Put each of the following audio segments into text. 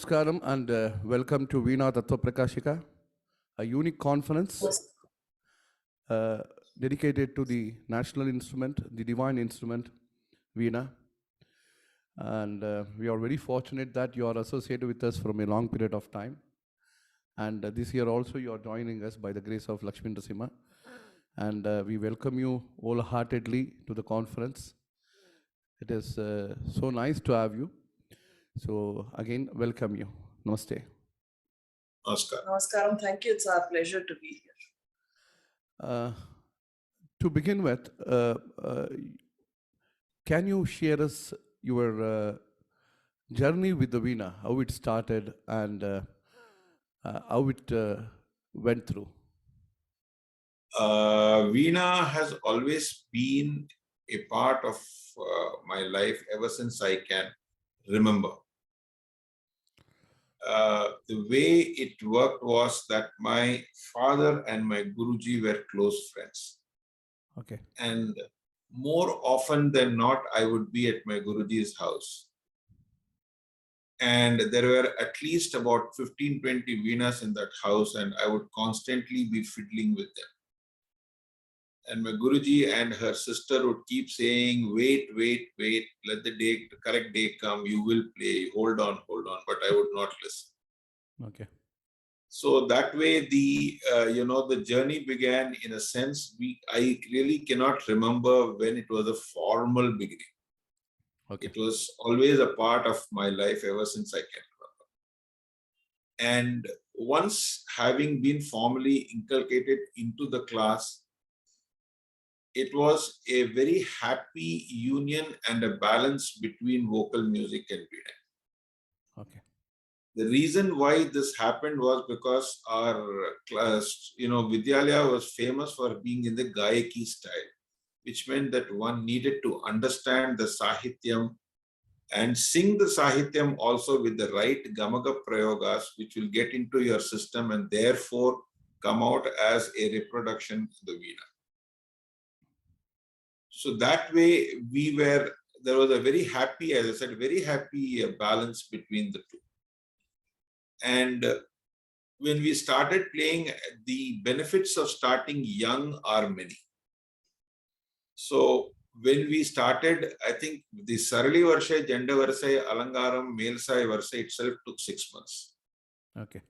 Namaskaram and welcome to Veena Tattva Prakashika, a unique conference dedicated to the national instrument, the divine instrument, Veena. And we are very fortunate that you are associated with us from a long period of time. And this year also you are joining us by the grace of Lakshmi Nrsimha. And we welcome you wholeheartedly to the conference. It is so nice to have you. So again, welcome you. Namaste. Namaskar. Namaskaram. Thank you. It's our pleasure to be here. To begin with, can you share us your journey with the Veena, how it started and how it went through? Veena has always been a part of my life ever since I can remember. The way it worked was that my father and my Guruji were close friends. Okay. And more often than not, I would be at my Guruji's house. And there were at least about 15-20 Veenas in that house, and I would constantly be fiddling with them. And my Guruji and her sister would keep saying, wait, let the correct day come, you will play, hold on, but I would not listen. Okay. So that way the journey began in a sense. I really cannot remember when it was a formal beginning. Okay. It was always a part of my life ever since I can remember. And once having been formally inculcated into the class, it was a very happy union and a balance between vocal music and Veena. Okay. The reason why this happened was because our class, Vidyalaya was famous for being in the Gayaki style, which meant that one needed to understand the Sahityam and sing the Sahityam also with the right Gamaga Prayogas, which will get into your system and therefore come out as a reproduction of the Veena. So that way there was a very happy, as I said, very happy balance between the two. And when we started playing, the benefits of starting young are many. So when we started, I think the Sarali Varsha, Janda Varsha, Alangaram, Melsai Varsha itself took 6 months. Okay.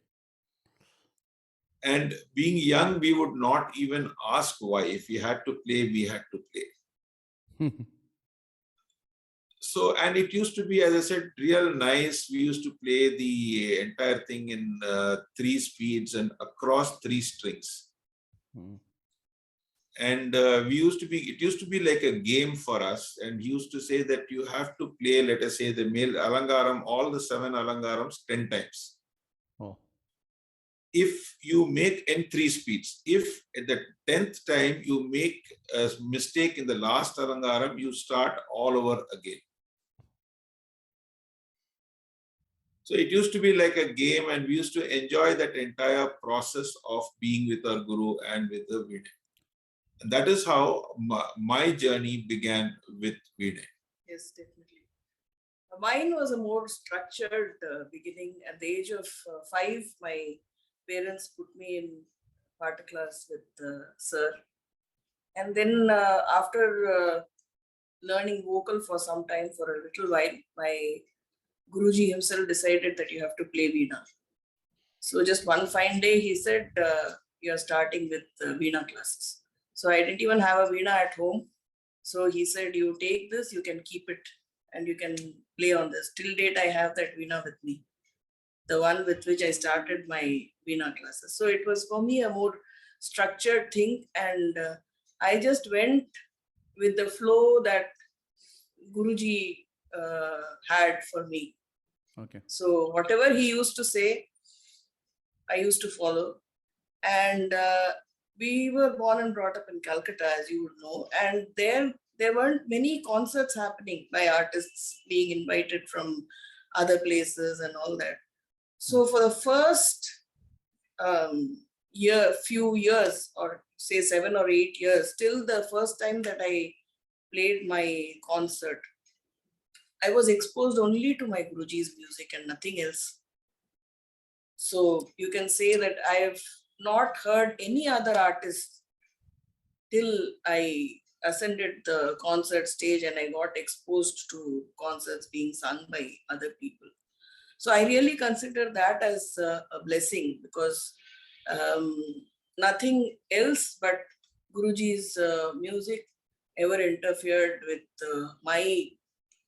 And being young, we would not even ask why. If we had to play, we had to play. So, and it used to be, as I said, real nice. We used to play the entire thing in 3 speeds and across 3 strings. And it used to be like a game for us. And he used to say that you have to play, let us say, the male Alangaram, all the 7 Alangarams 10 times. Oh. If you make in 3 speeds, if at the 10th time you make a mistake in the last Alangaram, you start all over again. So it used to be like a game, and we used to enjoy that entire process of being with our Guru and with the Veena. And that is how my journey began with Veena. Yes, definitely. Mine was a more structured beginning. At the age of 5, my parents put me in part class with sir. And then after learning vocal for some time, for a little while, my Guruji himself decided that you have to play Veena. So just one fine day, he said, you are starting with Veena classes. So I didn't even have a Veena at home. So he said, you take this, you can keep it and you can play on this. Till date, I have that Veena with me, the one with which I started my Veena classes. So it was for me a more structured thing. And I just went with the flow that Guruji had for me. Okay. So whatever he used to say, I used to follow. And we were born and brought up in Calcutta, as you would know. And there weren't many concerts happening by artists being invited from other places and all that. So for the first few years, or say 7 or 8 years, till the first time that I played my concert, I was exposed only to my Guruji's music and nothing else. So you can say that I have not heard any other artist till I ascended the concert stage and I got exposed to concerts being sung by other people. So I really consider that as a blessing, because nothing else but Guruji's music ever interfered with my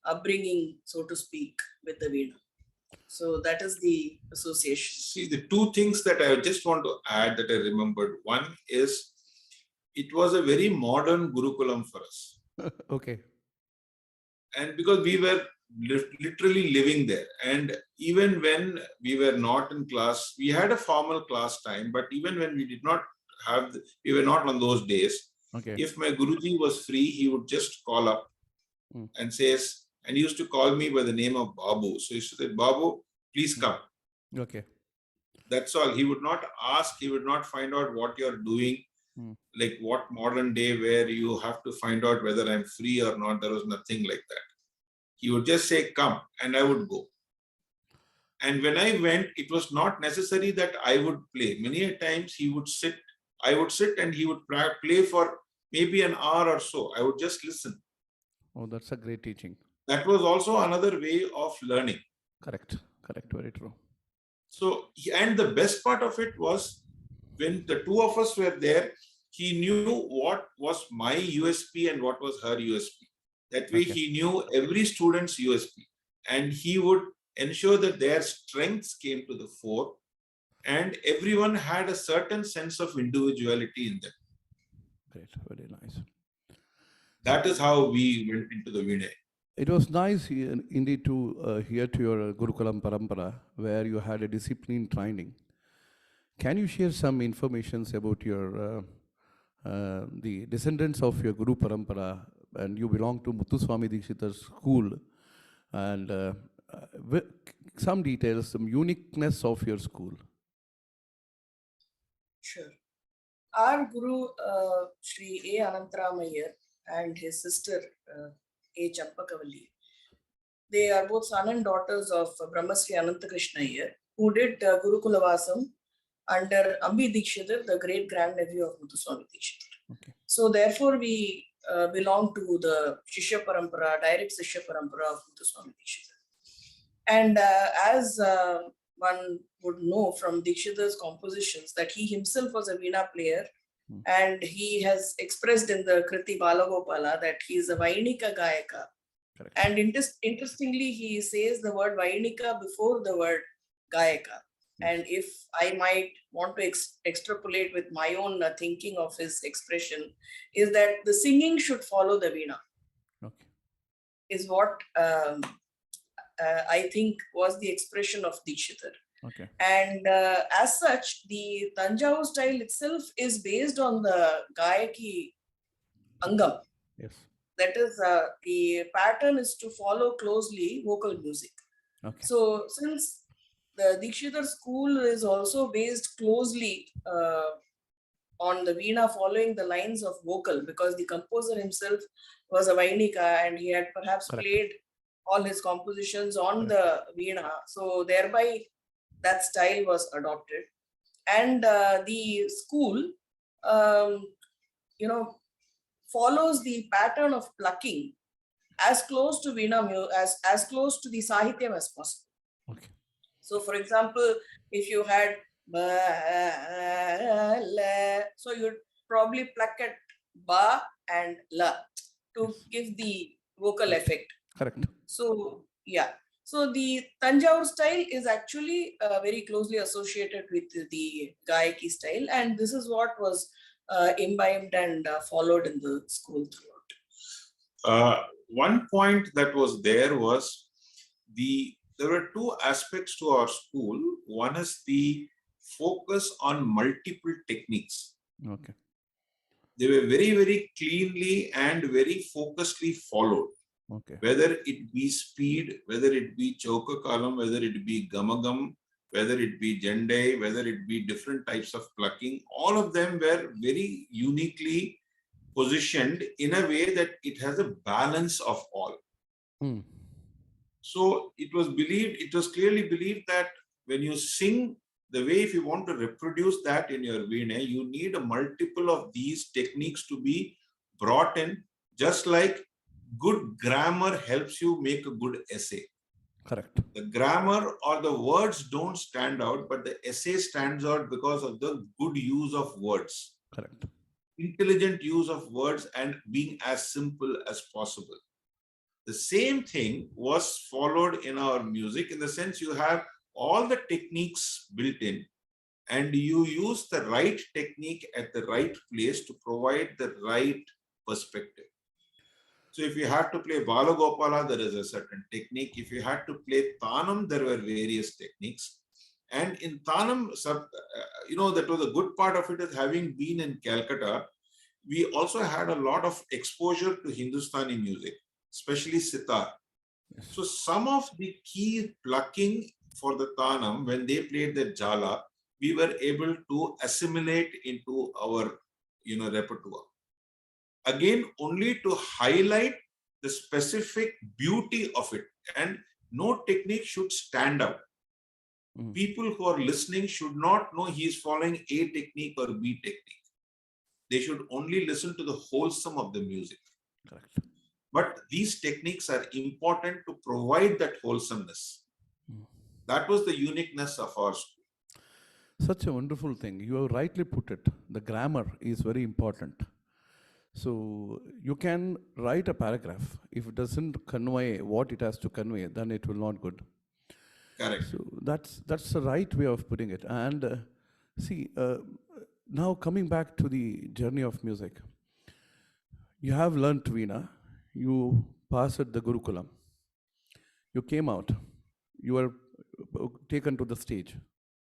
upbringing, so to speak, with the Veena. So that is the association. See, the two things that I just want to add that I remembered. One is, it was a very modern Gurukulam for us. Okay. And because we were literally living there, and even when we were not in class, we had a formal class time, but even when we did not have, we were not on those days. Okay. If my Guruji was free, he would just call up and says, and he used to call me by the name of Babu. So he used to say, Babu, please come. Okay. That's all. He would not ask, he would not find out what you're doing, like what modern day where you have to find out whether I'm free or not. There was nothing like that. He would just say, come, and I would go. And when I went, it was not necessary that I would play. Many a times he would sit, I would sit and he would play for maybe an hour or so. I would just listen. Oh, that's a great teaching. That was also another way of learning. Correct. Correct. Very true. So, and the best part of it was, when the two of us were there, he knew what was my USP and what was her USP. That way, he knew every student's USP, and he would ensure that their strengths came to the fore, and everyone had a certain sense of individuality in them. Great. Very nice. That is how we went into the Vinay. It was nice indeed to hear to your Gurukulam Parampara, where you had a discipline training. Can you share some information about your the descendants of your Guru Parampara, and you belong to Muthuswami Dikshita's school, and some details, some uniqueness of your school? Sure. Our Guru, Sri A. Anantaramayar, and his sister, A. Champakavalli, they are both son and daughters of Brahmasri Anantakrishna Iyer, who did Gurukulavasam under Ambi Dikshidhar, the great grandnephew of Muthuswami Dikshidhar. Okay. So therefore, we belong to the Shishya Parampara, direct Shishya Parampara of Muthuswami Dikshidhar. And as one would know from Dikshidhar's compositions, that he himself was a Veena player, and he has expressed in the Kriti Balagopala that he is a Vainika Gayaka. Correct. And interestingly, he says the word Vainika before the word Gayaka. And if I might want to extrapolate with my own thinking of his expression, is that the singing should follow the Veena. Okay. Is what I think was the expression of Dikshidhar. Okay. And as such, the Tanjavur style itself is based on the Gayaki Angam. Yes. That is, the pattern is to follow closely vocal music. Okay. So since the Dikshidhar school is also based closely on the Veena following the lines of vocal, because the composer himself was a Vainika and he had perhaps played all his compositions on the Veena. So thereby that style was adopted. And the school, follows the pattern of plucking as close to Veena, as close to the Sahityam as possible. Okay. So for example, if you had so you'd probably pluck at ba and la to give the vocal effect. Correct. So yeah. So the Tanjavur style is actually very closely associated with the Gayaki style, and this is what was imbibed and followed in the school throughout. One point that was there was there were two aspects to our school. One is the focus on multiple techniques. Okay. They were very, very cleanly and very focusedly followed. Okay. Whether it be speed, whether it be choka kalam, whether it be gamagam, whether it be jende, whether it be different types of plucking, all of them were very uniquely positioned in a way that it has a balance of all. So it was clearly believed that when you sing the way if you want to reproduce that in your Veena, you need a multiple of these techniques to be brought in, just like good grammar helps you make a good essay. Correct. The grammar or the words don't stand out, but the essay stands out because of the good use of words. Correct. Intelligent use of words and being as simple as possible. The same thing was followed in our music, in the sense you have all the techniques built in, and you use the right technique at the right place to provide the right perspective. So if you had to play Balagopala, there is a certain technique. If you had to play Tanam, there were various techniques. And in Tanam, that was a good part of it, is having been in Calcutta, we also had a lot of exposure to Hindustani music, especially sitar. Yes. So some of the key plucking for the Tanam, when they played the Jala, we were able to assimilate into our repertoire. Again, only to highlight the specific beauty of it, and no technique should stand out. People who are listening should not know he is following A technique or B technique. They should only listen to the wholesome of the music. Correct. But these techniques are important to provide that wholesomeness. That was the uniqueness of our school. Such a wonderful thing. You have rightly put it. The grammar is very important. So you can write a paragraph. If it doesn't convey what it has to convey, then it will not good. Correct. So that's the right way of putting it. And now coming back to the journey of music, you have learnt Veena, you passed the Gurukulam, you came out, you were taken to the stage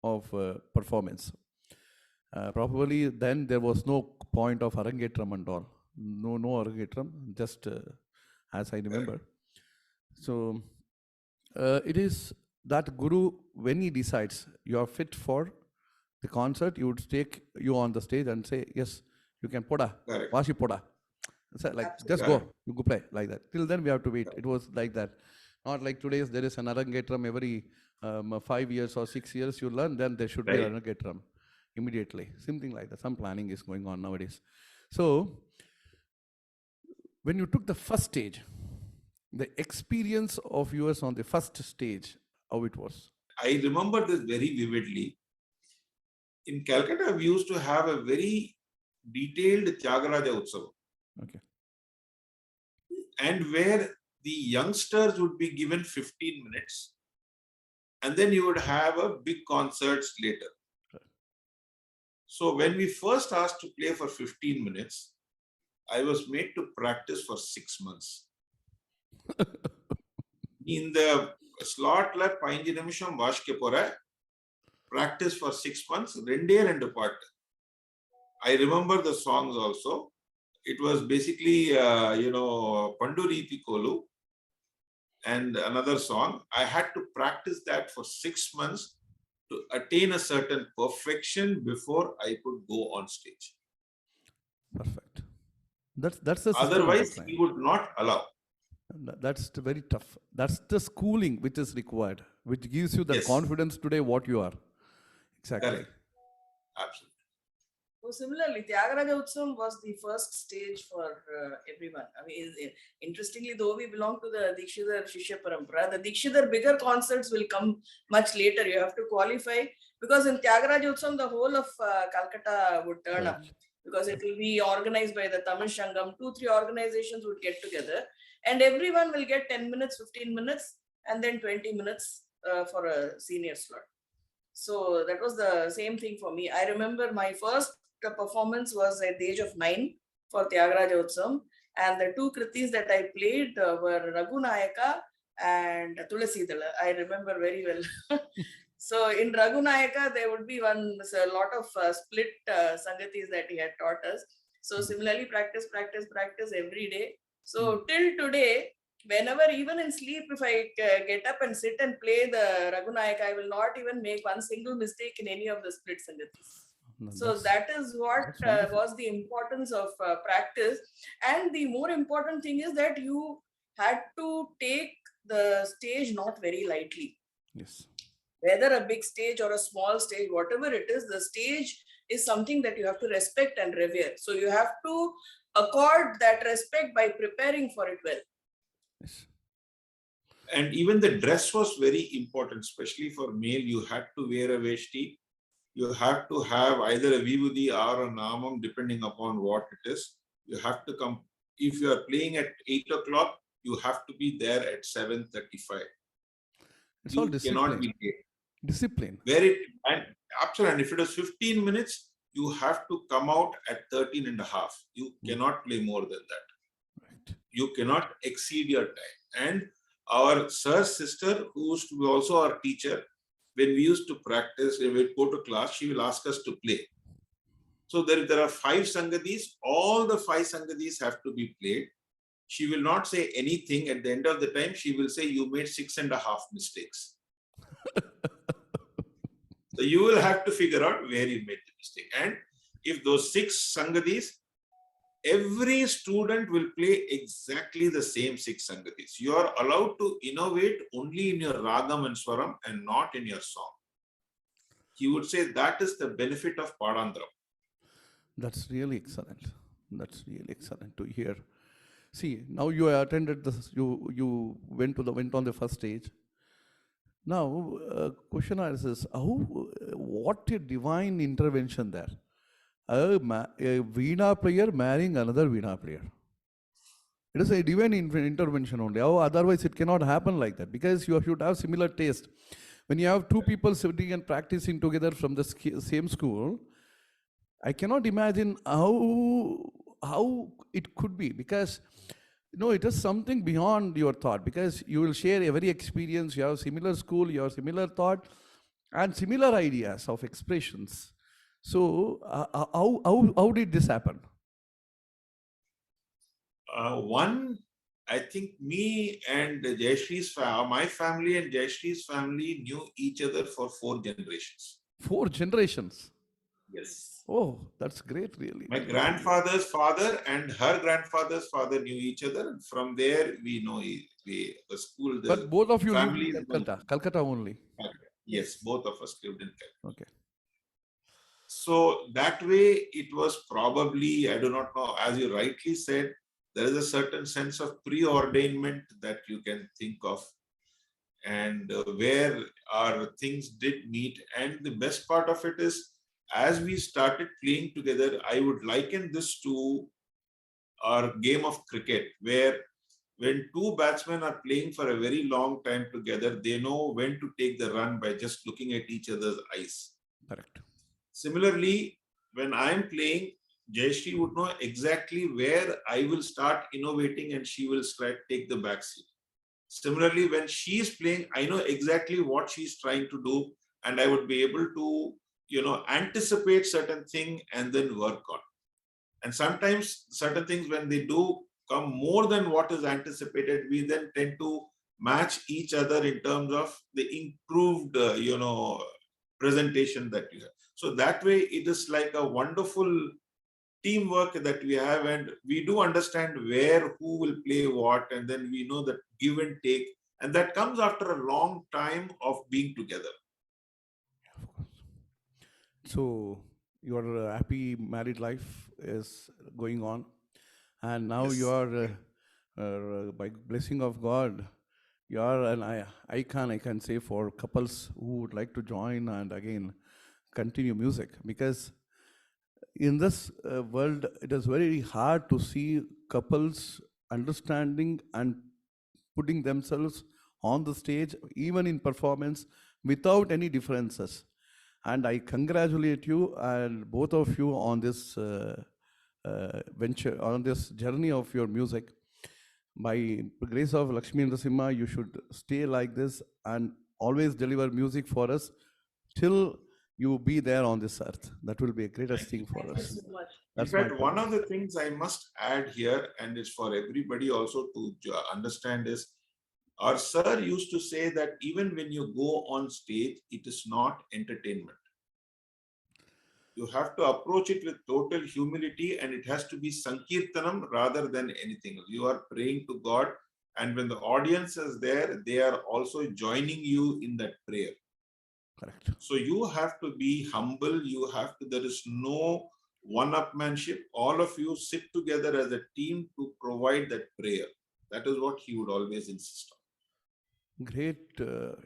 of performance. Probably then there was no point of Arangetram and all. No Arangetram, just as I remember. So it is that Guru, when he decides you are fit for the concert, he would take you on the stage and say, yes, you can poda, vashi poda. So like, just go, you go play, like that. Till then we have to wait. It was like that. Not like today's, there is an Arangetram every 5 years or 6 years you learn, then there should be an Arangetram immediately. Something like that. Some planning is going on nowadays. So when you took the first stage, the experience of yours on the first stage, how it was? I remember this very vividly. In Calcutta, we used to have a very detailed Tyagaraja Utsava. Okay. And where the youngsters would be given 15 minutes, and then you would have a big concerts later. Right. So when we first asked to play for 15 minutes, I was made to practice for 6 months. In the slot la 15 nimisham vaashke pora, practice for 6 months, rendu part. I remember the songs also. It was basically, Pandureethi Kolu and another song. I had to practice that for 6 months to attain a certain perfection before I could go on stage. Perfect. That's the Otherwise, he would not allow. That's very tough. That's the schooling which is required, which gives you the confidence today what you are. Exactly. Correct. Absolutely. So similarly, Tyagaraja Utsavam was the first stage for everyone. I mean, interestingly, though we belong to the Dikshidhar Shishya Parampara, the Dikshidhar bigger concerts will come much later. You have to qualify, because in Tyagaraja Utsavam, the whole of Calcutta would turn up, because it will be organized by the Tamil Shangam. 2-3 organizations would get together, and everyone will get 10 minutes, 15 minutes, and then 20 minutes for a senior slot. So that was the same thing for me. I remember my first performance was at the age of 9 for Tyagaraja Utsavam, and the 2 kritis that I played were Raghunayaka and Tulasidala. I remember very well. So in Raghunayaka, there would be a lot of split sangatis that he had taught us. So similarly, practice every day. So till today, whenever, even in sleep, if I get up and sit and play the Raghunayaka, I will not even make one single mistake in any of the split sangatis. So that is what was the importance of practice. And the more important thing is that you had to take the stage not very lightly. Yes. Whether a big stage or a small stage, whatever it is, the stage is something that you have to respect and revere. So you have to accord that respect by preparing for it well. Yes. And even the dress was very important, especially for male. You had to wear a veshti. You have to have either a vibhuti or a namam, depending upon what it is. You have to come. If you are playing at 8 o'clock, you have to be there at 7:35. It's all You cannot discipline. be late. Discipline. Where it, and absolutely, and if it is 15 minutes, you have to come out at 13 and a half. You cannot play more than that. Right. You cannot exceed your time. And our sir's sister, who used to be also our teacher, when we used to practice, when we go to class, she will ask us to play. So there are 5 sangadis. All the 5 sangadis have to be played. She will not say anything. At the end of the time, she will say, you made 6.5 mistakes. So you will have to figure out where you made the mistake. And if those 6 sangadis, every student will play exactly the same 6 sangadis. You are allowed to innovate only in your ragam and swaram and not in your song. He would say that is the benefit of Padandram. That's really excellent. That's really excellent to hear. See, now you attended this. You went on the first stage. Now, question is what a divine intervention there. A Veena player marrying another Veena player. It is a divine intervention only. Otherwise, it cannot happen like that, because you should have similar taste. When you have 2 people sitting and practicing together from the same school, I cannot imagine how it could be, because it is something beyond your thought, because you will share every experience. You have similar school, you have similar thought, and similar ideas of expressions. So, how did this happen? One, I think me and Jayshri's my family and Jayshri's family knew each other for 4 generations. 4 generations. Yes. Oh, that's great, really. My grandfather's father and her grandfather's father knew each other. And from there, we know the school. But both of you lived family in Calcutta only. Yes, both of us lived in Calcutta. Okay. So that way, it was probably, I do not know, as you rightly said, there is a certain sense of preordainment that you can think of, and where our things did meet. And the best part of it is, as we started playing together, I would liken this to our game of cricket, where when 2 batsmen are playing for a very long time together, they know when to take the run by just looking at each other's eyes. Correct. Similarly, when I'm playing, Jayshri would know exactly where I will start innovating and she will take the back seat. Similarly, when she is playing, I know exactly what she's trying to do, and I would be able to, anticipate certain thing and then work on. And sometimes certain things, when they do come more than what is anticipated, we then tend to match each other in terms of the improved, presentation that you have. So that way, it is like a wonderful teamwork that we have, and we do understand where who will play what, and then we know that give and take, and that comes after a long time of being together. Of course. So your happy married life is going on, and now Yes. you are, by blessing of God, you are an icon, I can say, for couples who would like to join and again continue music, because in this world, it is very hard to see couples understanding and putting themselves on the stage, even in performance, without any differences. And I congratulate you and both of you on this venture, on this journey of your music. By the grace of Lakshmi Narasimha, you should stay like this and always deliver music for us till you be there on this earth. That will be a greatest thing for Thank you us. so much. That's in fact, my one of the things I must add here, and it's for everybody also to understand, is our sir used to say that even when you go on stage, it is not entertainment. You have to approach it with total humility, and it has to be sankirtanam rather than anything else. You are praying to God, and when the audience is there, they are also joining you in that prayer. Correct. So you have to be humble. There is no one-upmanship. All of you sit together as a team to provide that prayer. That is what he would always insist on. Great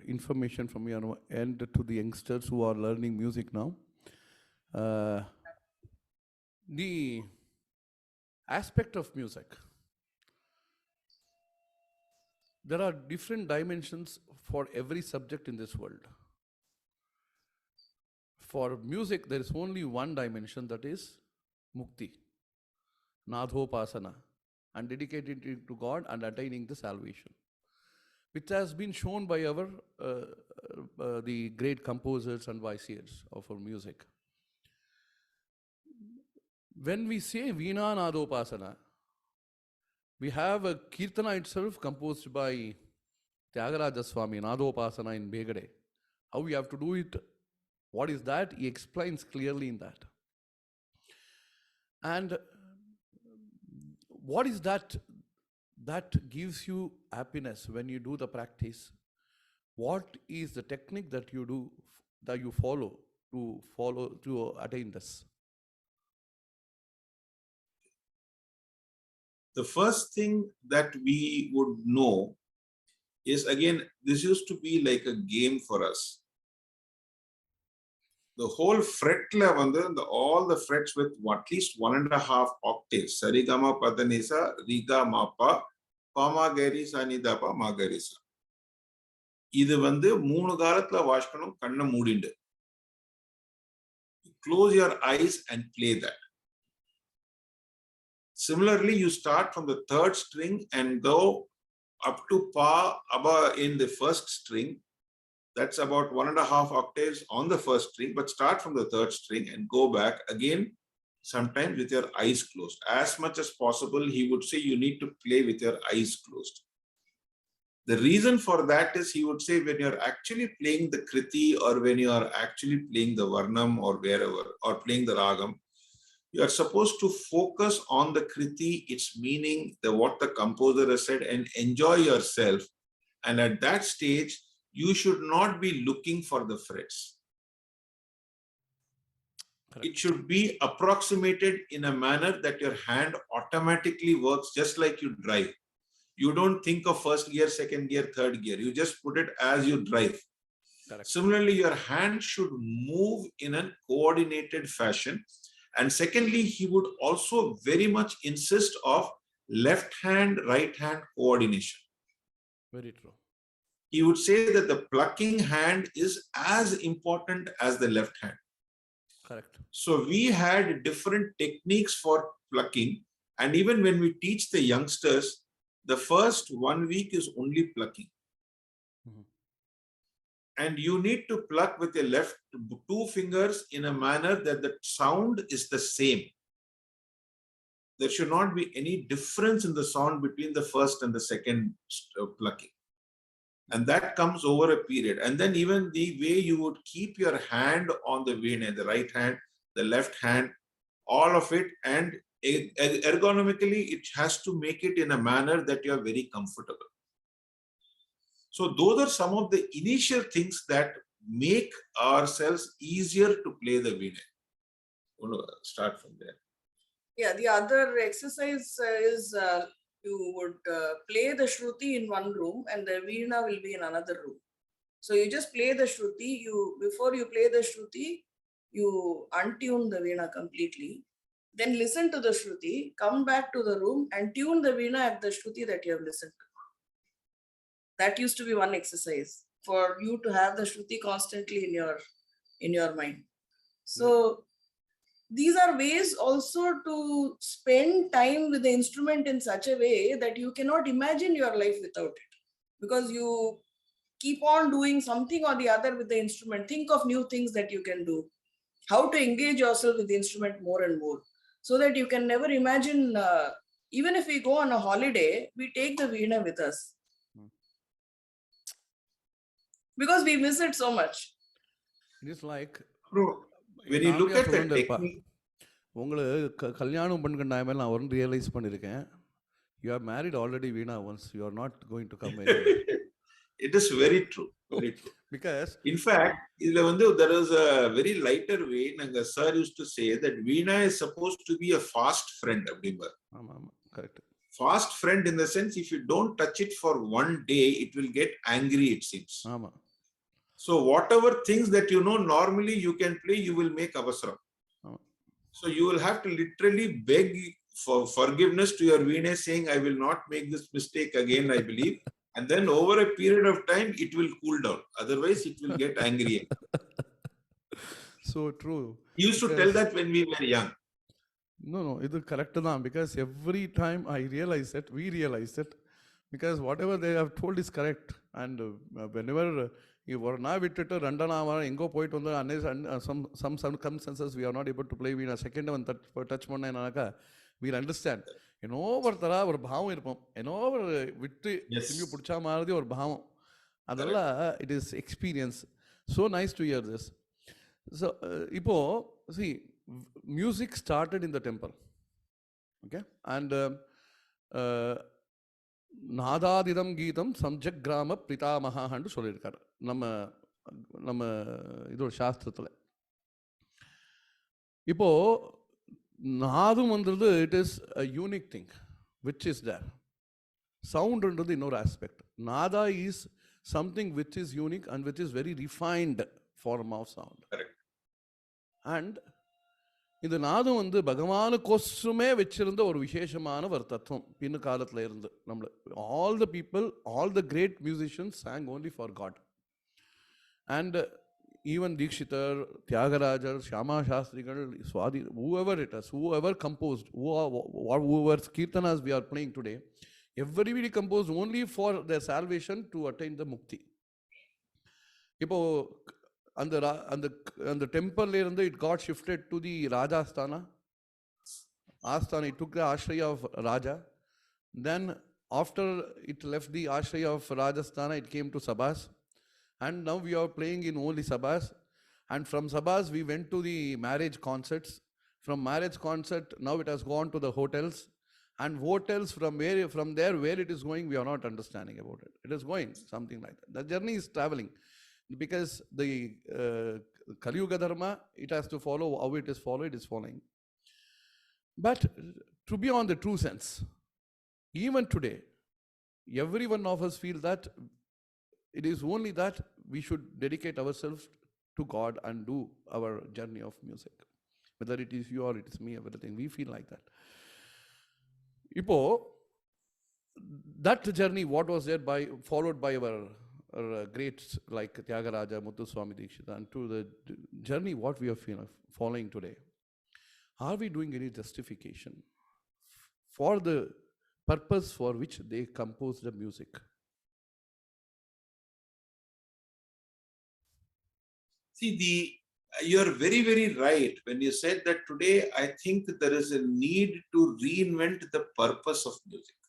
information from your end to the youngsters who are learning music now. The aspect of music. There are different dimensions for every subject in this world. For music, there is only one dimension, that is mukti, nadhopasana, and dedicated to God and attaining the salvation, which has been shown by our the great composers and viziers of our music. When we say Veena Nadhopasana, we have a Kirtana itself composed by Tyagaraja Swami, Nadhopasana in Begade. How we have to do it, what is that? He explains clearly in that. And what is that gives you happiness when you do the practice? What is the technique that you do, that you follow to attain this? The first thing that we would know is, again, this used to be like a game for us. The whole fret level, all the frets with at least 1.5 octaves, sarigama padanisa, riga mapa, pama garisa nidapa magarisa. இது 3 காலத்துல வாசிக்கணும், கண்ணை மூடிண்டு. Close your eyes and play that. Similarly, you start from the 3rd string and go up to pa abba in the 1st string. That's about 1.5 octaves on the 1st string, but start from the 3rd string and go back again, sometimes with your eyes closed. As much as possible, he would say you need to play with your eyes closed. The reason for that is, he would say, when you're actually playing the kriti, or when you are actually playing the varnam or wherever, or playing the ragam, you are supposed to focus on the kriti, its meaning, what the composer has said, and enjoy yourself. And at that stage, you should not be looking for the frets. Correct. It should be approximated in a manner that your hand automatically works, just like you drive. You don't think of 1st gear, 2nd gear, 3rd gear. You just put it as you drive. Correct. Similarly, your hand should move in a coordinated fashion. And secondly, he would also very much insist of left hand, right hand coordination. Very true. He would say that the plucking hand is as important as the left hand. Correct. So we had different techniques for plucking. And even when we teach the youngsters, the first 1 week is only plucking. Mm-hmm. And you need to pluck with your left 2 fingers in a manner that the sound is the same. There should not be any difference in the sound between the first and the second plucking. And that comes over a period. And then even the way you would keep your hand on the veena, the right hand, the left hand, all of it, and ergonomically, it has to make it in a manner that you are very comfortable. So those are some of the initial things that make ourselves easier to play the veena. We'll start from there. Yeah, the other exercise is you would play the shruti in one room and the veena will be in another room. So you just play the shruti. Before you play the shruti, you untune the veena completely. Then listen to the shruti, come back to the room and tune the veena at the shruti that you have listened to. That used to be one exercise for you to have the shruti constantly in your mind. So these are ways also to spend time with the instrument in such a way that you cannot imagine your life without it, because you keep on doing something or the other with the instrument. Think of new things that you can do, how to engage yourself with the instrument more and more, so that you can never imagine, even if we go on a holiday, we take the veena with us. Because we miss it so much. It is like, when you look at the technique, உங்களுக்கு கல்யாணம் பண்ணுற டைமில் நான் ஒன்று realise பண்ணியிருக்கேன், you are married already Veena once, you are not going to come anywhere. It is very true. Very true. Because in fact, there is a very lighter way. Nanga sir used to say that Veena is supposed to be a fast friend. Correct. Fast friend in the sense, if you don't touch it for one day, it will get angry, it seems. So whatever things that you know normally you can play, you will make avasram. So you will have to literally beg for forgiveness to your Veena, saying, I will not make this mistake again, I believe. And then over a period of time, it will cool down. Otherwise, it will get angry. So true. He used to tell that when we were young. No, it's correct now, because every time I realize it, we realize it, because whatever they have told is correct. And whenever you were now with it, Randana, Ingo point on the some circumstances we are not able to play. We a second one touch one and we'll understand. You know, over Tara or Baham, you know, over with you put Chamardi or Baham. Adala, it is experience. So nice to hear this. So, Ipo, see, music started in the temple. Okay? And Nadadidam Geetam Samjak Grama Pitamaha Handu Solirkar. Nama Ido Shastrathale. Ipo Nadum under it is a unique thing, which is there. Sound under the inner aspect. Nada is something which is unique and which is very refined form of sound. Correct. And இந்த நாதம் வந்து பகவானுக்கோசமே வச்சிருந்த ஒரு விசேஷமான ஒரு தத்துவம் பின்ன காலத்தில் இருந்து நம்மள all the people, all the great musicians sang only for God. And even Dikshitar, Tyagarajar, Shyama Shastrigal, Swadi, whoever it is, whoever composed, whoever kirtanas we are playing today, everybody composed only for their salvation to attain the mukti. இப்போ அந்த temple it got shifted to the Raja Asthana. Asthana, it took the ashraya of Raja. Then after it left the ashraya of Rajasthana, it came to Sabhas. And now we are playing in only Sabhas. And from Sabhas, we went to the marriage concerts. From marriage concert, now it has gone to the hotels. And hotels, from there, where it is going, we are not understanding about it. It is going, something like that. The journey is traveling. Because the Kali Yuga Dharma, it has to follow how it is followed, it is following. But to be on the true sense, even today, every one of us feel that it is only that we should dedicate ourselves to God and do our journey of music. Whether it is you or it is me, everything, we feel like that. Ipo, that journey, what was there followed by our greats like Tyagaraja, Muthuswami Dikshita, and to the journey what we are following today, are we doing any justification for the purpose for which they composed the music? See, you're very, very right when you said that today I think there is a need to reinvent the purpose of music.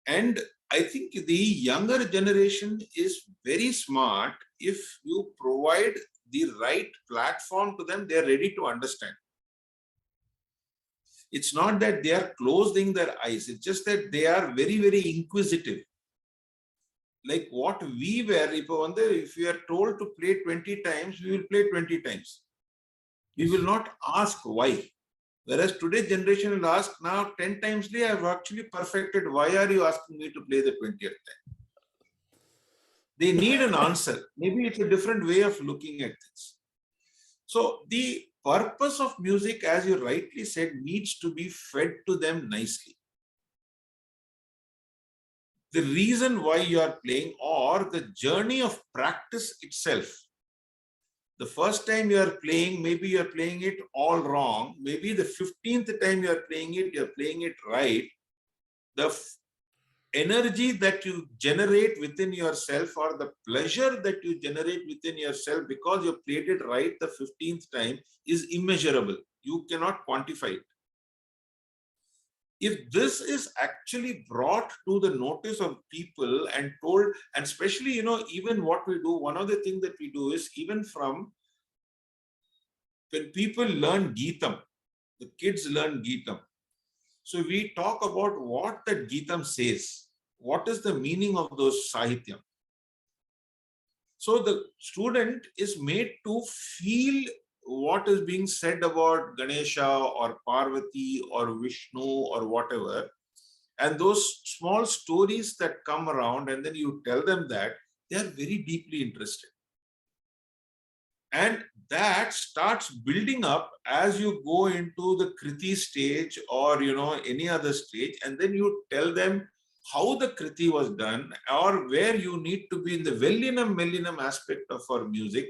And I think the younger generation is very smart. If you provide the right platform to them, they are ready to understand. It's not that they are closing their eyes. It's just that they are very, very inquisitive. Like what we were, if we are told to play 20 times, we will play 20 times. We will not ask why. Whereas today's generation will ask, now 10 times I have actually perfected. Why are you asking me to play the 20th time? They need an answer. Maybe it's a different way of looking at this. So the purpose of music, as you rightly said, needs to be fed to them nicely. The reason why you are playing or the journey of practice itself. The first time you are playing, maybe you are playing it all wrong. Maybe the 15th time you are playing it right. The energy that you generate within yourself or the pleasure that you generate within yourself because you played it right the 15th time is immeasurable. You cannot quantify it. If this is actually brought to the notice of people and told, and especially, even what we do, one of the things that we do is even from when people learn Geetam, the kids learn Geetam. So we talk about what that Geetam says. What is the meaning of those Sahityam? So the student is made to feel what is being said about Ganesha or Parvati or Vishnu or whatever. And those small stories that come around, and then you tell them that, they are very deeply interested. And that starts building up as you go into the Kriti stage or any other stage, and then you tell them how the Kriti was done or where you need to be in the Vellinam aspect of our music,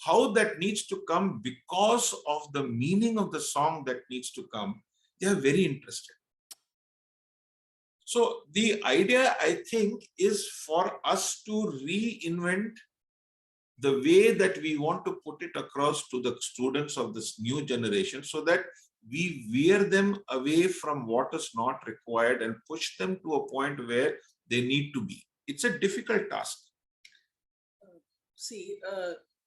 how that needs to come because of the meaning of the song that needs to come. They are very interested. So the idea, I think, is for us to reinvent the way that we want to put it across to the students of this new generation, so that we veer them away from what is not required and push them to a point where they need to be. It's a difficult task. See,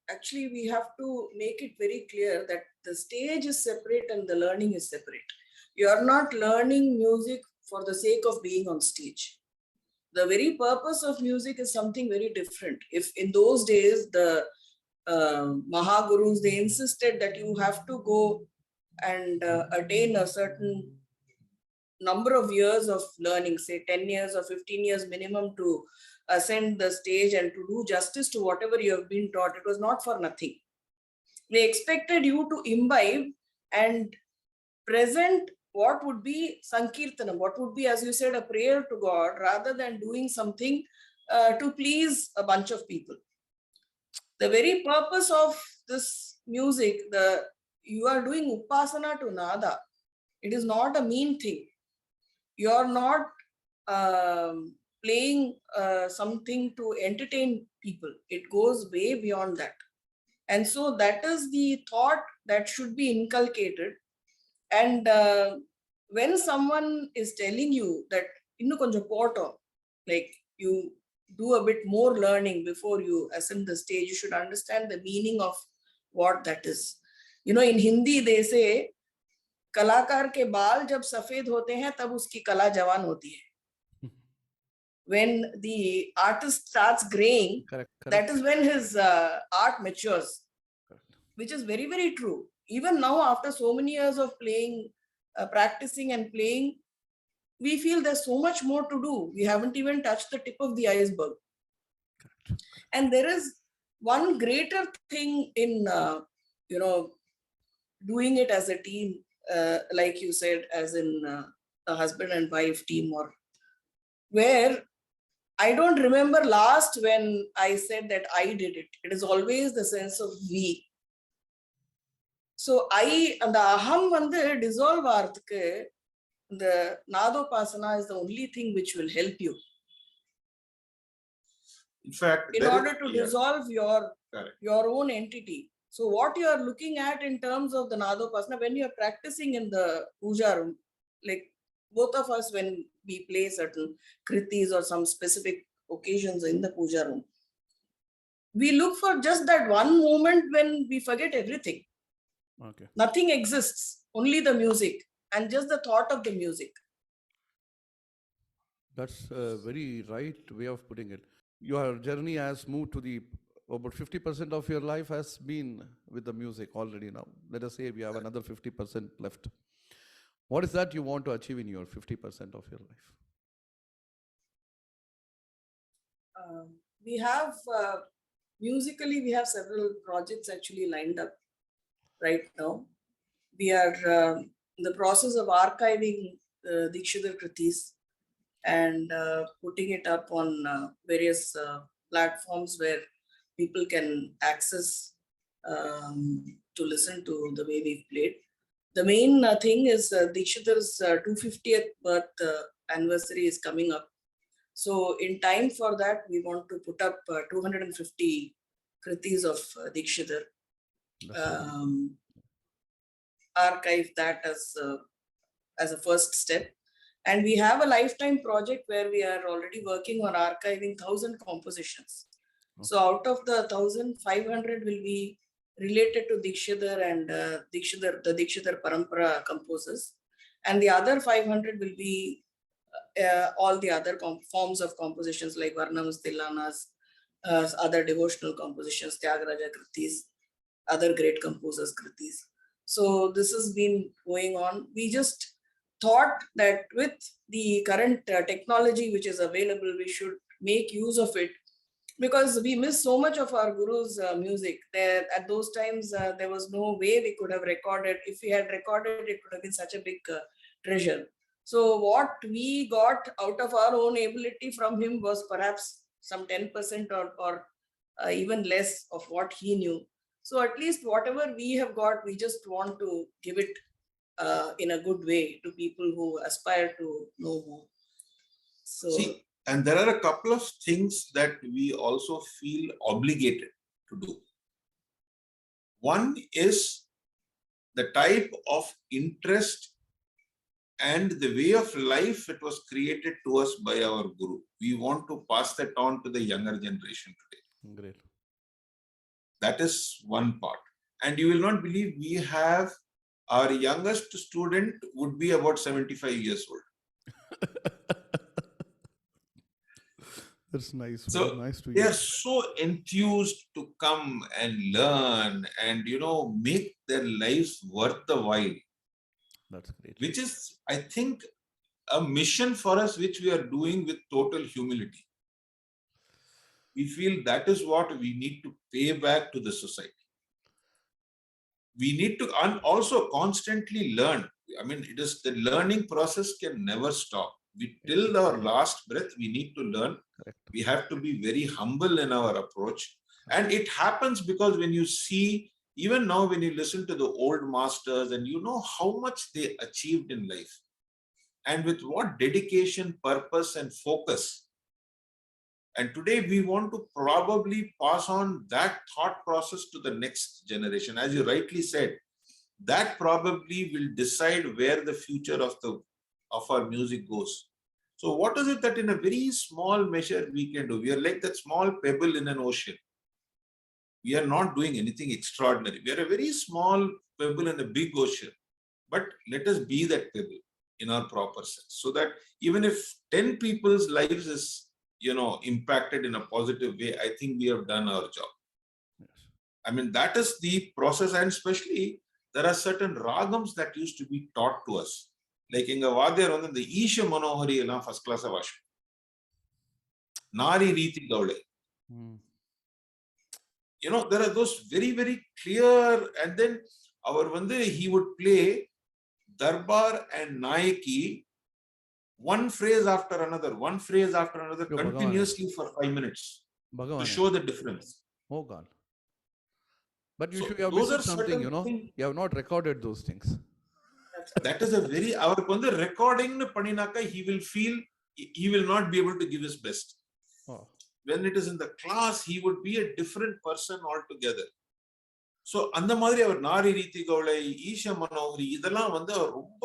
actually, we have to make it very clear that the stage is separate and the learning is separate. You are not learning music for the sake of being on stage. The very purpose of music is something very different. If in those days, the Mahagurus, they insisted that you have to go and attain a certain number of years of learning, say 10 years or 15 years minimum, to ascend the stage and to do justice to whatever you have been taught. It was not for nothing. They expected you to imbibe and present what would be Sankirtanam, what would be, as you said, a prayer to God, rather than doing something to please a bunch of people. The very purpose of this music, you are doing upasana to nada. It is not a mean thing. You are not playing something to entertain people. It goes way beyond that. And so that is the thought that should be inculcated. And when someone is telling you that innu konjam poto, like you do a bit more learning before you ascend the stage, you should understand the meaning of what that is. In Hindi they say, कलाकार के बाल जब सफेद होते हैं तब उसकी कला जवान होती है. When the artist starts graying, correct. That is when his art matures. Correct. Which is very, very true. Even now, after so many years of playing, practicing and playing, we feel there's so much more to do. We haven't even touched the tip of the iceberg. Correct. And there is one greater thing in, doing it as a team, like you said, as in a husband and wife team, or where I don't remember last when I said that I did it. It is always the sense of we. So and the aham vandu dissolve aarthukku, the nadopasana is the only thing which will help you. In fact, in order to dissolve your own entity. So what you are looking at in terms of the nadopasana, when you are practicing in the puja room, like both of us, when we play certain kritis or some specific occasions in the puja room, we look for just that one moment when we forget everything. Okay. Nothing exists, only the music and just the thought of the music. That's a very right way of putting it. Your journey has moved to about 50% of your life has been with the music already now. Let us say we have another 50% left. What is that you want to achieve in your 50% of your life? We have, musically, we have several projects actually lined up right now. We are in the process of archiving Dikshidhar Kritis and putting it up on various platforms where people can access to listen to the way we've played. The main thing is Dikshidhar's 250th birth anniversary is coming up. So in time for that, we want to put up 250 kritis of Dikshidhar. Archive that as a first step. And we have a lifetime project where we are already working on archiving 1,000 compositions. Okay. So out of the 1,500 will be related to Dikshidhar and the Dikshidhar Parampara composers. And the other 500 will be all the other forms of compositions like Varnams, Tillanas, other devotional compositions, Tyagaraja Kritis, other great composers' Kritis. So this has been going on. We just thought that with the current technology which is available, we should make use of it, because we miss so much of our Guru's music. There, at those times, there was no way we could have recorded. If we had recorded, it would have been such a big treasure. So what we got out of our own ability from him was perhaps some 10% or even less of what he knew. So at least whatever we have got, we just want to give it in a good way to people who aspire to know more. So. See, and there are a couple of things that we also feel obligated to do. One is the type of interest and the way of life it was created to us by our Guru. We want to pass that on to the younger generation today. Great. That is one part. And you will not believe, we have our youngest student would be about 75 years old. That's nice. So nice to they hear. are so enthused to come and learn and, make their lives worth the while. That's great. Which is, I think, a mission for us, which we are doing with total humility. We feel that is what we need to pay back to the society. We need to also constantly learn. I mean, it is the learning process can never stop. Till our last breath, we need to learn. Correct. We have to be very humble in our approach. And it happens because when you see, even now when you listen to the old masters and you know how much they achieved in life and with what dedication, purpose and focus. And today we want to probably pass on that thought process to the next generation. As you rightly said, that probably will decide where the future of our music goes. So what is it that in a very small measure we can do? We are like that small pebble in an ocean. We are not doing anything extraordinary. We are a very small pebble in a big ocean. But let us be that pebble in our proper sense. So that even if 10 people's lives is, impacted in a positive way, I think we have done our job. Yes. I mean, that is the process. And especially, there are certain ragams that used to be taught to us. Like in the Isha Manohari eல்லாம் first class vash. Nari Riti Gaule. There are those very, very clear, and then he would play Darbar and Nayaki, one phrase after another, continuously for 5 minutes to show the difference. Oh God. But you So should have those missed are something, certain You have not recorded those things. That is a very, recording paninaka, he will feel he will not be able to give his best. Oh. When it is in the class, he would be a different person altogether. So, அந்த மாதிரி அவர் நாரி ரீதி கௌளை, ஈஷ மனோகரி இதெல்லாம் அவர் ரொம்ப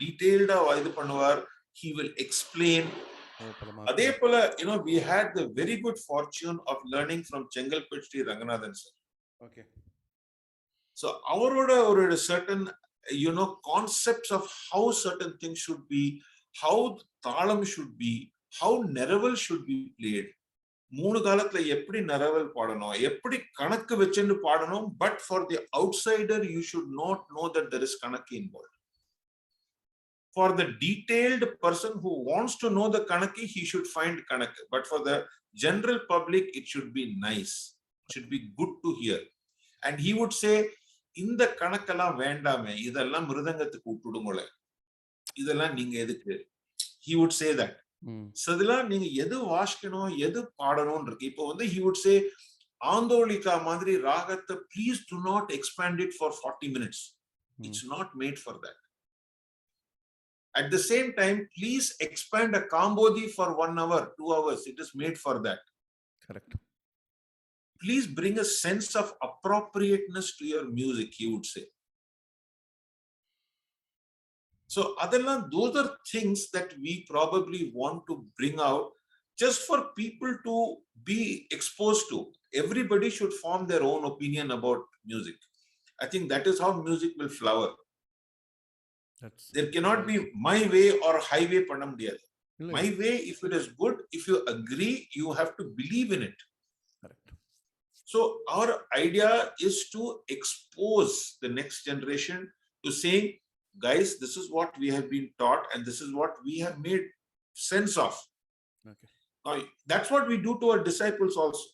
டீடைல்டா இது பண்ணுவார். He will explain. அதே போல, we had the very good fortune of learning from Chengalpet Sri Ranganathan sir. Okay. So, அவரோட certain, concepts of how certain things should be, how தாளம் should be, how Neraval should be played. 3 காலத்துல எப்படி நரவல் பாடணும், எப்படி கணக்கு வச்சுன்னு பாடணும். But for the outsider, you should not know that there is kanakki involved. For the detailed person who wants to know the kanakki, he should find kanakki. But for the general public, it should be nice. It should be good to hear. And he would say, இந்த கணக்கெல்லாம் வேண்டாமே, இதெல்லாம் மிருதங்கத்துக்கு விட்டுடுங்களே, இதெல்லாம் நீங்க எதுக்கு? He would say that. So இதெல்லாம் நீங்க எது வாசிக்கணும், எது பாடணும் இருக்கு. இப்போ he would say, ஆந்தோலிகா மாதிரி ராகத்தை please do not expand it for 40 minutes. It's not made for that. At the same time, please expand a kambodi for 1 hour, 2 hours. It is made for that. Correct. Please bring a sense of appropriateness to your music, he would say. So, those are things that we probably want to bring out just for people to be exposed to. Everybody should form their own opinion about music. I think that is how music will flower. There cannot be my way or highway panna mudiyadhu. My way, if it is good, if you agree, you have to believe in it. So our idea is to expose the next generation to saying, guys, this is what we have been taught and this is what we have made sense of. Okay. Now, that's what we do to our disciples also.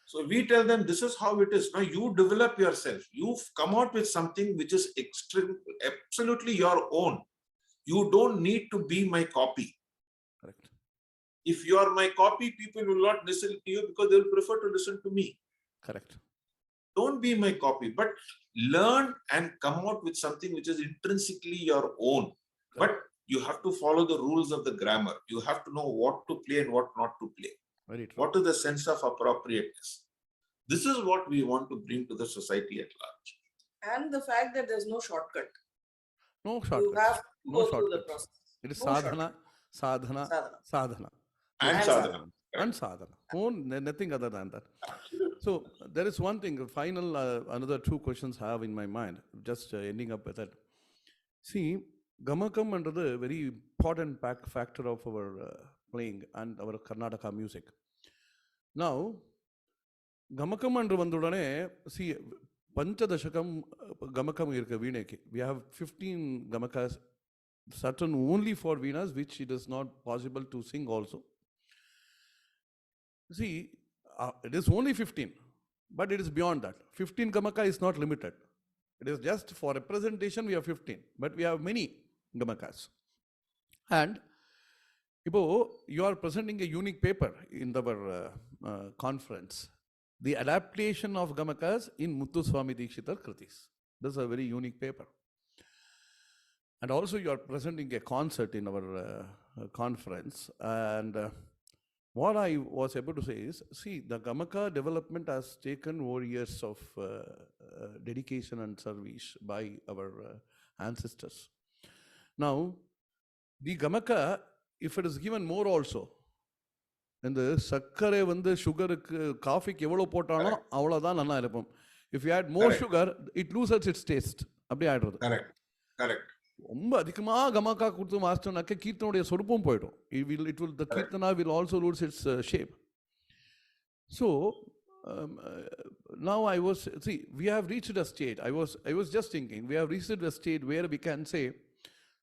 So we tell them, this is how it is. Now you develop yourself. You've come out with something which is absolutely your own. You don't need to be my copy. Correct. If you are my copy, people will not listen to you because they will prefer to listen to me. Correct. Don't be my copy, but learn and come out with something which is intrinsically your own. Correct. But you have to follow the rules of the grammar. You have to know what to play and what not to play. Very true. What is the sense of appropriateness? This is what we want to bring to the society at large. And the fact that there's no shortcut. No You shortcuts. have to No go through the shortcuts. process. It is No sadhana, sadhana, sadhana. And And sadhana. And sadhana. Nothing other than that. So there is one thing, final, another two questions I have in my mind, just ending up with that. See, Gamakam under the very important factor of our playing and our Karnataka music. Now, Gamakam under Vandudane, see, Panchadashakam Gamakam irka Veeneke. We have 15 Gamakas, certain only for Veenas, which it is not possible to sing also. See, it is only 15, but it is beyond that. 15 Gamaka is not limited. It is just for representation, we have 15, but we have many Gamakas. And you are presenting a unique paper in our conference, the adaptation of Gamakas in Muthuswami Dikshitar Kritis. This is a very unique paper. And also you are presenting a concert in our conference. And what I was able to say is, see, the Gamaka development has taken over years of dedication and service by our ancestors. Now, the Gamaka, if it is given more also, and the sakkare vandu sugar coffee evlo potano avladhaan nalla irupum. If you add more sugar, it loses its taste. Appadi aidrudhu. Correct. ரொம்ப அதிகமாக கமக்கா கொடுத்து மாஸ்டர்னாக்க கீர்த்தனுடைய சொருப்பும் போயிடும். The kirtana will also lose its shape. So now we have reached a state. I was just thinking, we have reached a state where we can say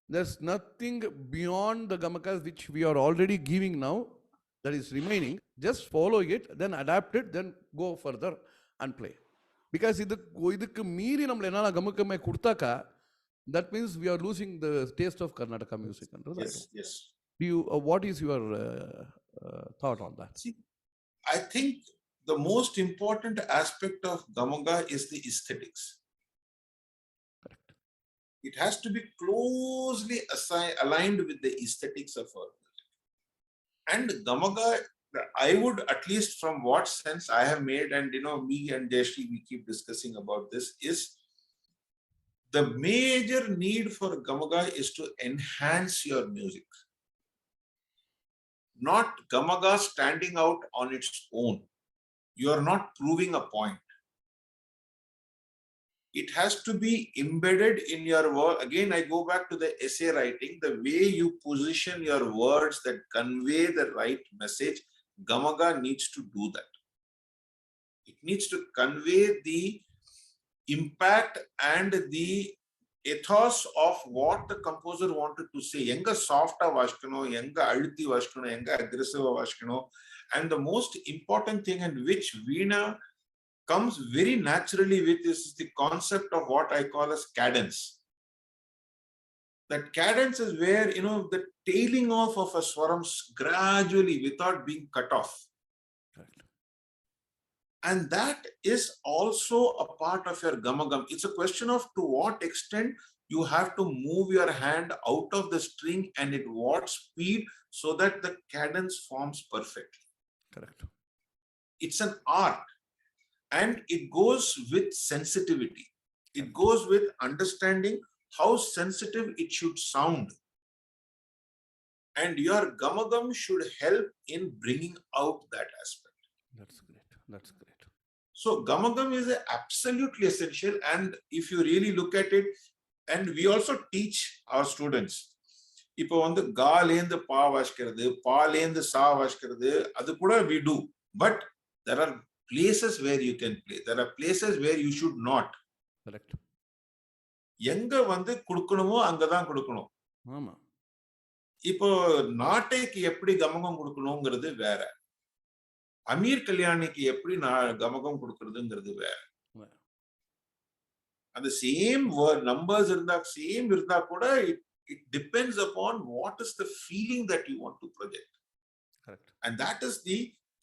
there's nothing beyond the gamakas which we are already giving now that is remaining. Just follow it, then adapt it, then go further and play. Because idukku meeri nammala enna gamakame kudutaka, that means we are losing the taste of Karnataka music. Yes. What is your thought on that? See, I think the most important aspect of Gamaga is the aesthetics. Correct. It has to be closely aligned with the aesthetics of our music. And Gamaga, I would, at least from what sense I have made, and me and Jayshri, we keep discussing about this, is the major need for Gamaga is to enhance your music. Not Gamaga standing out on its own. You are not proving a point. It has to be embedded in your word. Again, I go back to the essay writing, the way you position your words that convey the right message. Gamaga needs to do that. It needs to convey the impact and the ethos of what the composer wanted to say. Enga soft vashkano, enga aluthi vashkano, enga aggressive vashkano. And the most important thing, and which Veena comes very naturally with, is the concept of what I call as cadence. That cadence is where, the tailing off of a swaram gradually without being cut off. Correct. And that is also a part of your gamagam. It's a question of to what extent you have to move your hand out of the string and at what speed so that the cadence forms perfectly. Correct. It's an art, and it goes with sensitivity. It goes with understanding how sensitive it should sound. And your gamagam should help in bringing out that aspect. That's great. So Gamagam is absolutely essential, and if you really look at it, and we also teach our students, இப்போ வந்து காலேந்து பா வாசிக்கிறது, பாலேந்து சா வாசிக்கிறது, அது கூட we do. But there are places where you can play. There are places where you should not. Correct. எங்க வந்து கொடுக்கணுமோ அங்கதான் கொடுக்கணும். ஆமா. இப்போ நாட்டைக்கு எப்படி கமகம் கொடுக்கணுங்கிறது வேற, அமீர் கல்யாணிக்கு எப்படி கமகம் கொடுக்கறதுங்கிறது வேற. அந்த சேம் நம்பர்ஸ் இருந்தா சேம் இருந்தா கூட it depends upon what is the feeling that you want to project. Correct. And that is the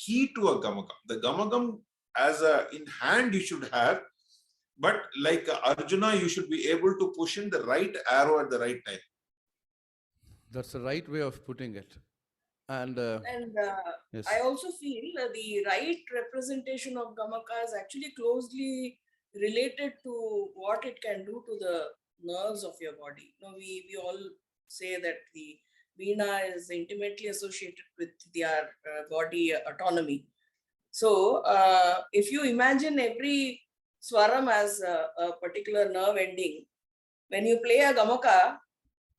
key to a gamagam. The gamagam as a in hand you should have, but like Arjuna you should be able to push in the right arrow at the right time. That's the right way of putting it. And yes. I also feel the right representation of gamaka is actually closely related to what it can do to the nerves of your body. You know, we all say that the Veena is intimately associated with their body autonomy. So if you imagine every swaram as a particular nerve ending, when you play a gamaka,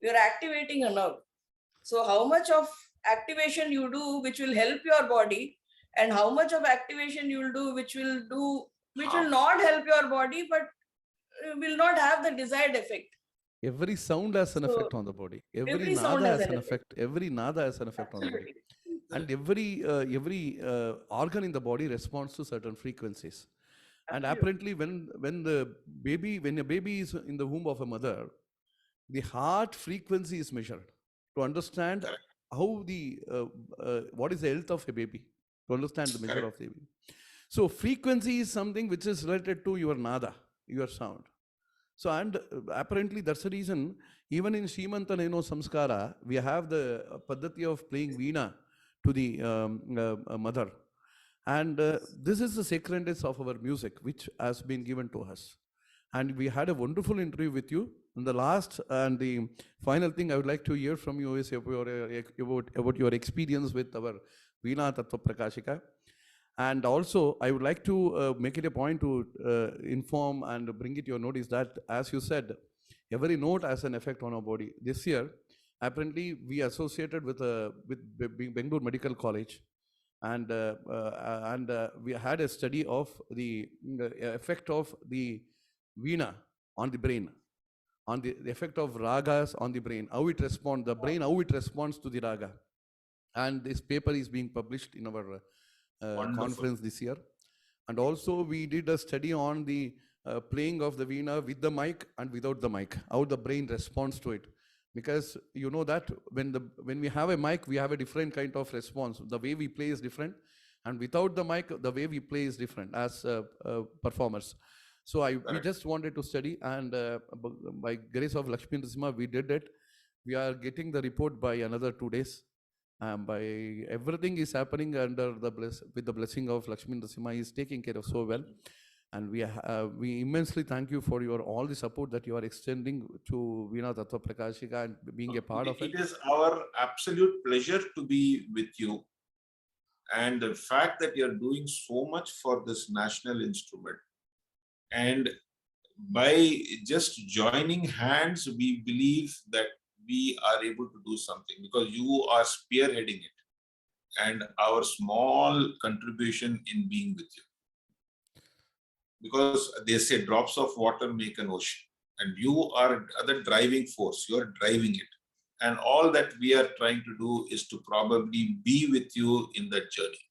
you're activating a nerve. So how much of activation you do which will help your body, and how much of activation you will do which will not help your body but will not have the desired effect. Every sound has an effect on the body. Every nada has an effect. Every nada has an effect on the body. And every organ in the body responds to certain frequencies. And apparently when a baby is in the womb of a mother, the heart frequency is measured to understand how what is the health of a baby, to understand the measure of the baby. So frequency is something which is related to your nada, your sound. So, and apparently that's the reason, even in Srimantaneno Samskara, we have the paddhati of playing Veena to the mother. And this is the sacredness of our music, which has been given to us. And we had a wonderful interview with you. And the last and the final thing I would like to hear from you is about your experience with our Veena Tattva Prakashika. And also, I would like to make it a point to inform and bring it to your notice that, as you said, every note has an effect on our body. This year, apparently, we associated with Bangalore Medical College, and we had a study of the effect of the Veena on the brain, on the effect of ragas on the brain, how it responds, the brain, how it responds to the raga. And this paper is being published in our conference this year. And also we did a study on the playing of the Veena with the mic and without the mic, how the brain responds to it. Because you know that when we have a mic, we have a different kind of response. The way we play is different, and without the mic, the way we play is different as performers. So we just wanted to study, and by grace of Lakshmi Narasimha, we did it. We are getting the report by another 2 days. By everything is happening under with the blessing of Lakshmi Narasimha. He is taking care of so well, and we immensely thank you for all the support that you are extending to Veena Tattva Prakashika and being a part of it. It is our absolute pleasure to be with you, and the fact that you are doing so much for this national instrument, and by just joining hands, we believe that we are able to do something because you are spearheading it, and our small contribution in being with you. Because they say drops of water make an ocean, and you are the driving force, you are driving it. And all that we are trying to do is to probably be with you in that journey.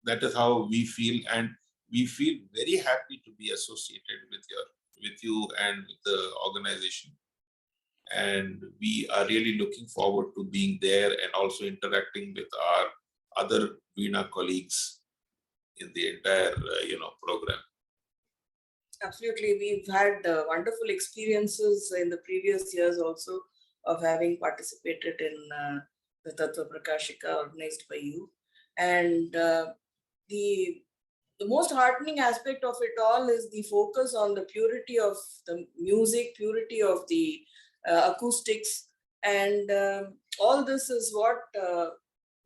That is how we feel, and we feel very happy to be associated with you and with the organization. And we are really looking forward to being there and also interacting with our other Veena colleagues in the entire program. Absolutely. We've had wonderful experiences in the previous years also of having participated in the Tattva Prakashika organized by you. And the most heartening aspect of it all is the focus on the purity of the music, purity of the acoustics, and all this is what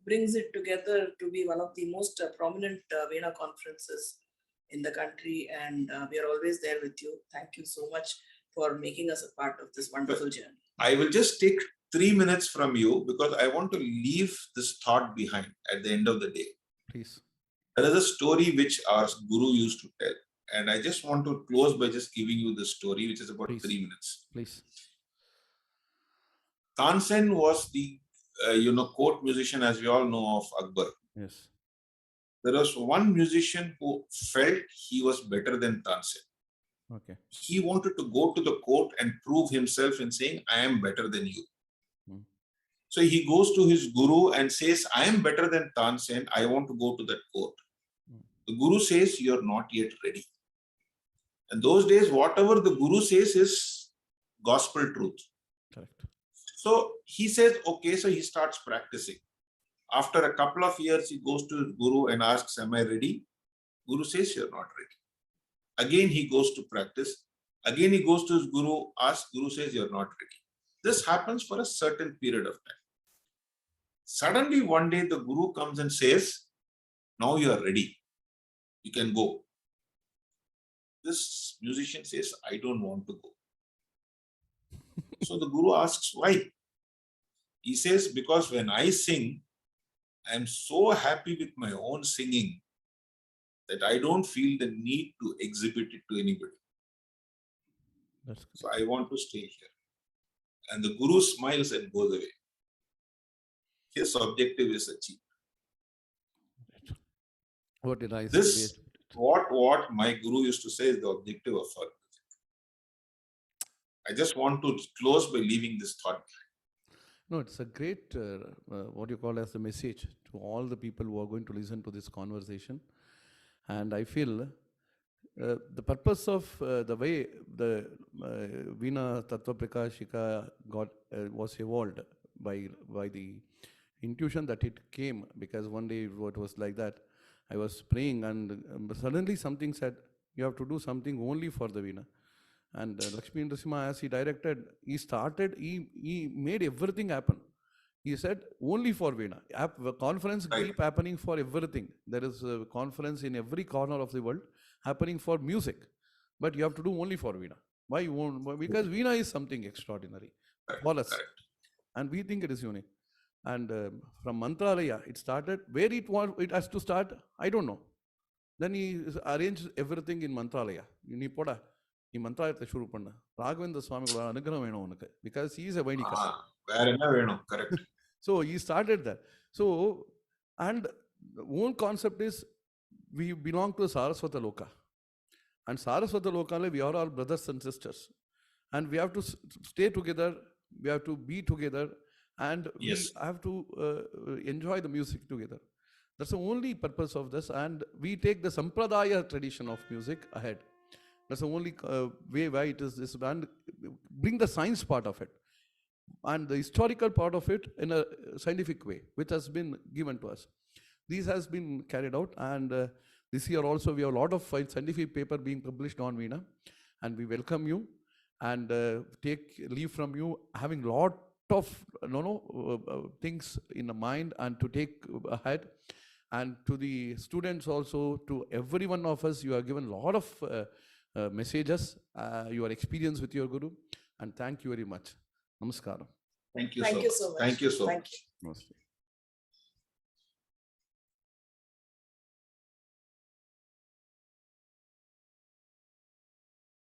brings it together to be one of the most prominent Veena conferences in the country, and we are always there with you. Thank you so much for making us a part of this wonderful journey. I will just take 3 minutes from you because I want to leave this thought behind at the end of the day. Please. There is a story which our guru used to tell. And I just want to close by just giving you the story, which is about Please. 3 minutes. Please. Tansen was the, court musician, as we all know, of Akbar. Yes. There was one musician who felt he was better than Tansen. Okay. He wanted to go to the court and prove himself in saying, I am better than you. So he goes to his guru and says, I am better than Tansen. I want to go to that court. The guru says, you are not yet ready. And those days, whatever the guru says is gospel truth. Correct. So he says, okay, so he starts practicing. After a couple of years, he goes to his guru and asks, am I ready? Guru says, you're not ready. Again, he goes to practice. Again, he goes to his guru, asks, guru says, you're not ready. This happens for a certain period of time. Suddenly, one day, the guru comes and says, now you are ready. You can go. This musician says, I don't want to go. So the guru asks, why? He says, because when I sing, I am so happy with my own singing that I don't feel the need to exhibit it to anybody. That's So I want to stay here. And the guru smiles and goes away. His objective is achieved. What did I say? This, what my guru used to say is the objective of our music. I just want to close by leaving this thought. No, it's a great, what you call as the message to all the people who are going to listen to this conversation. And I feel the purpose of the way the Veena Tattva Prakashika was evolved by the intuition that it came, because one day it was like that. I was praying and suddenly something said, you have to do something only for the Veena. And Lakshmi Narasimha, as he directed, he made everything happen. He said, only for Veena. Conference keep happening for everything. There is a conference in every corner of the world happening for music. But you have to do only for Veena. Why you won't? Because Veena is something extraordinary for us. And we think it is unique. And from Mantralaya, it started. Where it has to start, I don't know. Then he arranged everything in Mantralaya. You poda. He mantrayate shuru panna. Raghavendra Swamigoda anugraha venum unakku, because he is a Vainika. Correct. So he started that. So, and the whole concept is we belong to Saraswata Loka. And Saraswata Loka, we are all brothers and sisters. And we have to stay together, we have to be together, and we have to enjoy the music together. That's the only purpose of this. And we take the Sampradaya tradition of music ahead. That's the only way why it is this, and bring the science part of it and the historical part of it in a scientific way, which has been given to us. This has been carried out, and this year also we have a lot of scientific paper being published on Veena, and we welcome you and take leave from you, having lot of things in the mind and to take ahead. And to the students also, to every one of us, you have given a lot of messages, your experience with your Guru, and thank you very much. Namaskaram. Thank you Thank you so much. Thank you so Thank much. you. Namaste.